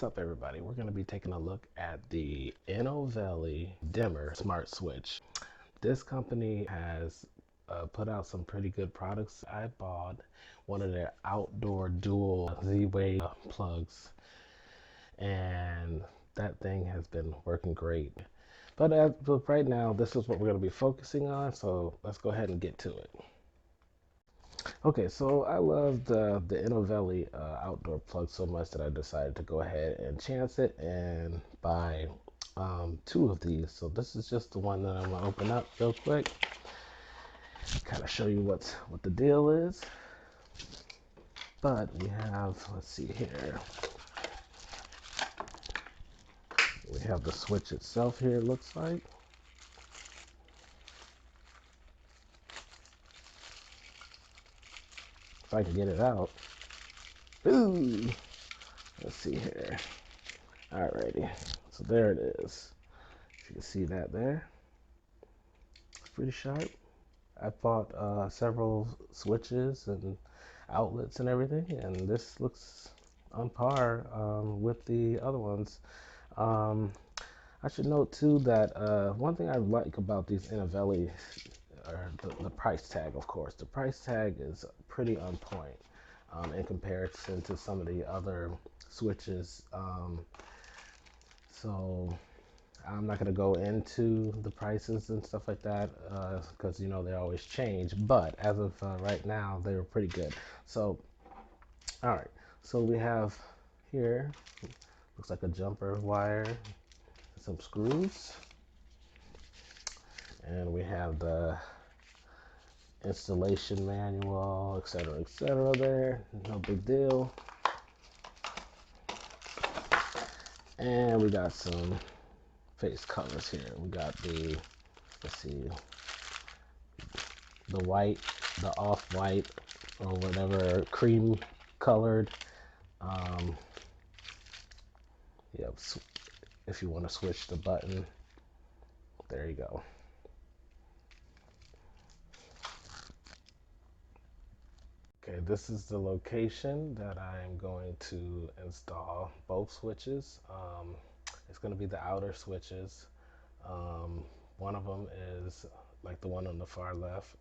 What's up, everybody? We're going to be taking a look at the Inovelli dimmer smart switch. This company has put out some pretty good products. I bought one of their outdoor dual Z-Wave plugs, and that thing has been working great. But right now, this is what we're going to be focusing on, so let's go ahead and get to it. Okay, so I love the Inovelli outdoor plug so much that I decided to go ahead and chance it and buy two of these. So this is just the one that I'm gonna open up real quick, kind of show you what the deal is. But we have, let's see here, we have the switch itself here, it looks like. If I can get it out. Ooh, let's see here. Alrighty, so there it is. You can see that there. It's pretty sharp. I bought several switches and outlets and everything, and this looks on par with the other ones. I should note too that one thing I like about these Inovelli are the price tag. Of course, the price tag is pretty on point in comparison to some of the other switches. So I'm not going to go into the prices and stuff like that because you know they always change, but as of right now they were pretty good. So all right, so we have here, looks like a jumper wire, some screws, and we have the installation manual, etc there, no big deal. And we got some face covers here. We got the, let's see, the white, the off-white, or whatever, cream colored. Yep, if you want to switch the button, there you go. Okay, this is the location that I'm going to install both switches. It's going to be the outer switches. One of them is like the one on the far left.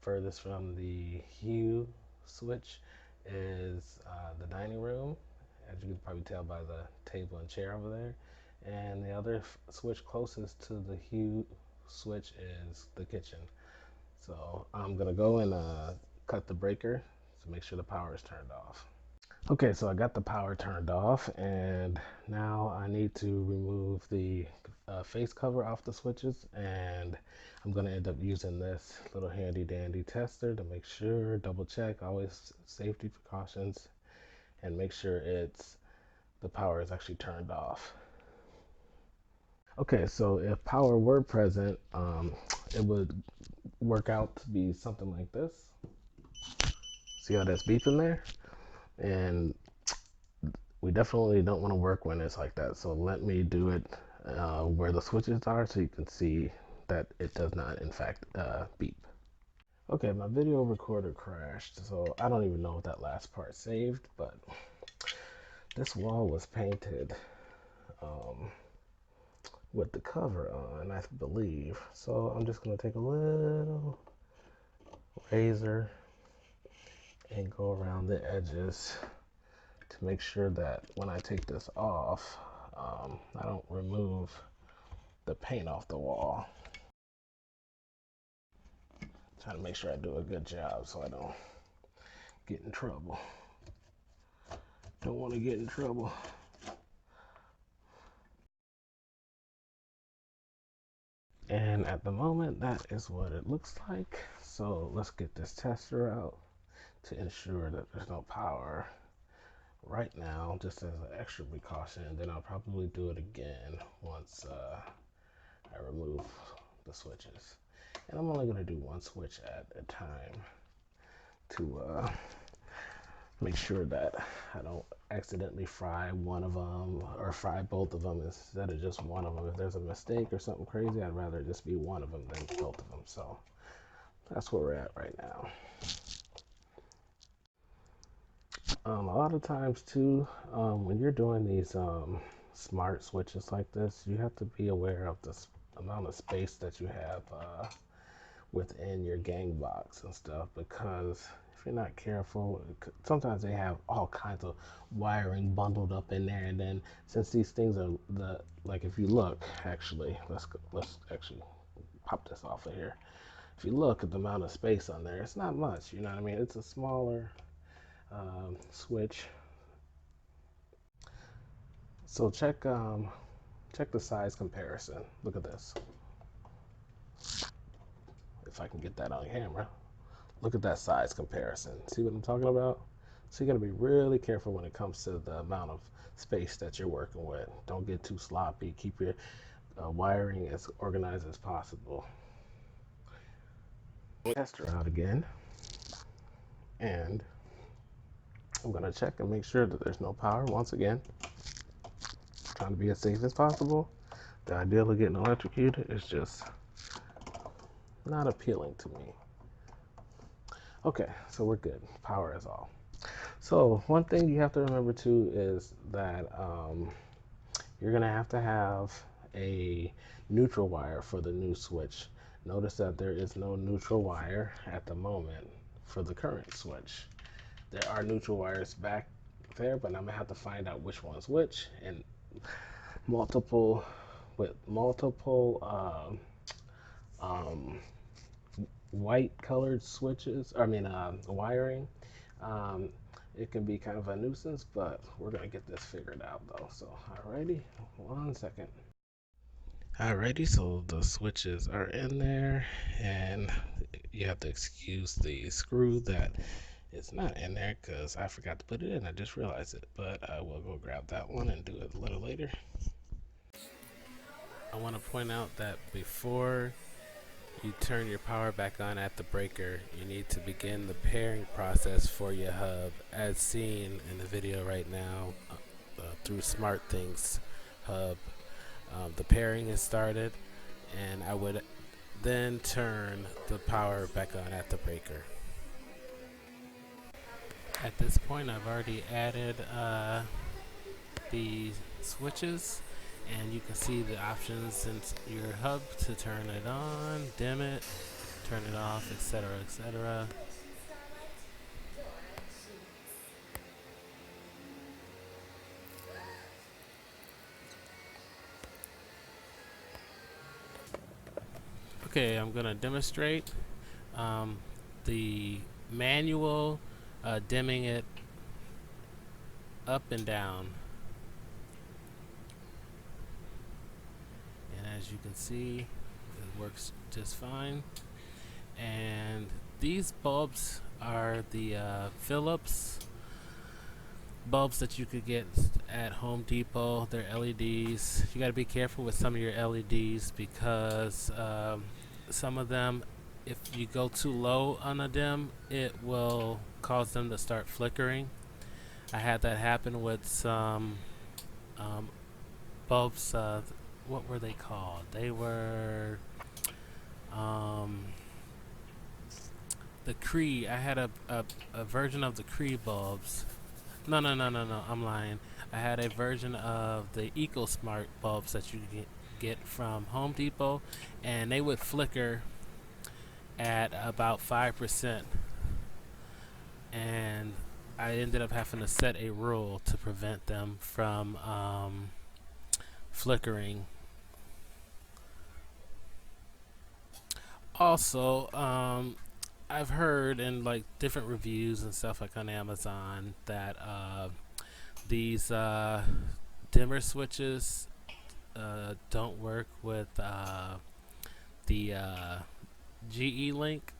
Furthest from the hue switch is the dining room, as you can probably tell by the table and chair over there. And the other switch closest to the hue switch is the kitchen. So I'm gonna go and cut the breaker to make sure the power is turned off. Okay, so I got the power turned off, and now I need to remove the face cover off the switches, and I'm going to end up using this little handy dandy tester to make sure, double check, always safety precautions, and make sure the power is actually turned off. Okay, so if power were present, it would work out to be something like this. See how that's beeping there? And we definitely don't want to work when it's like that. So let me do it where the switches are so you can see that it does not in fact beep. Okay, my video recorder crashed, so I don't even know if that last part saved, but this wall was painted with the cover on, I believe. So I'm just going to take a little razor and go around the edges to make sure that when I take this off, I don't remove the paint off the wall. Trying to make sure I do a good job so I don't get in trouble. Don't want to get in trouble. And at the moment, that is what it looks like. So let's get this tester out to ensure that there's no power right now, just as an extra precaution. And then I'll probably do it again once I remove the switches. And I'm only going to do one switch at a time to make sure that I don't accidentally fry one of them or fry both of them instead of just one of them. If there's a mistake or something crazy, I'd rather just be one of them than both of them. So that's where we're at right now. A lot of times too, when you're doing these smart switches like this, you have to be aware of the amount of space that you have within your gang box and stuff, because if you're not careful, sometimes they have all kinds of wiring bundled up in there, and then since these things are the like, if you look, actually, let's actually pop this off of here. If you look at the amount of space on there, it's not much. You know what I mean? It's a smaller switch. So check the size comparison. Look at this. If I can get that on camera. Look at that size comparison. See what I'm talking about? So you got to be really careful when it comes to the amount of space that you're working with. Don't get too sloppy. Keep your wiring as organized as possible. Test her out again, and I'm gonna check and make sure that there's no power. Once again, trying to be as safe as possible. The idea of getting electrocuted is just not appealing to me. Okay, so we're good. Power is all. So one thing you have to remember too is that you're gonna have to have a neutral wire for the new switch. Notice that there is no neutral wire at the moment for the current switch. There are neutral wires back there, but I'm gonna have to find out which one's which, and multiple with multiple white colored switches, wiring, um, it can be kind of a nuisance, but we're gonna get this figured out though. So alrighty, 1 second. Alrighty, so the switches are in there, and you have to excuse the screw that is not in there because I forgot to put it in. I just realized it, but I will go grab that one and do it a little later. I want to point out that before you turn your power back on at the breaker, you need to begin the pairing process for your hub, as seen in the video right now through SmartThings hub. The pairing is started, and I would then turn the power back on at the breaker. At this point, I've already added the switches, and you can see the options in your hub to turn it on, dim it, turn it off, etc., etc. Okay, I'm gonna demonstrate the manual dimming it up and down. And as you can see, it works just fine. And these bulbs are the Philips bulbs that you could get at Home Depot. They're LEDs. You got to be careful with some of your LEDs because some of them, if you go too low on a dim, it will cause them to start flickering. I had that happen with some bulbs. What were they called? They were the Cree. I had a version of the Cree bulbs. No, I'm lying. I had a version of the EcoSmart bulbs that you get from Home Depot, and they would flicker at about 5%. And I ended up having to set a rule to prevent them from flickering. Also, I've heard in like different reviews and stuff like on Amazon that these dimmer switches don't work with the GE Link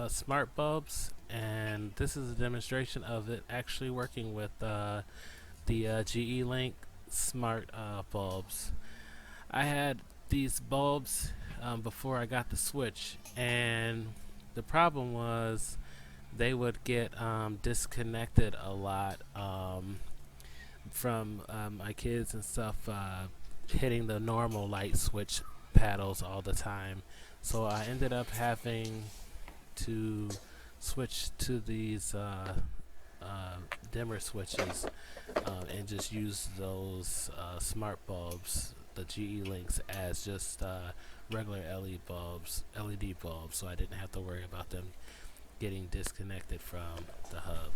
smart bulbs, and this is a demonstration of it actually working with the GE Link smart bulbs. I had these bulbs before I got the switch, and the problem was they would get disconnected a lot from my kids and stuff hitting the normal light switch paddles all the time. So I ended up having to switch to these dimmer switches, and just use those smart bulbs, the GE links, as just regular LED bulbs, so I didn't have to worry about them getting disconnected from the hub.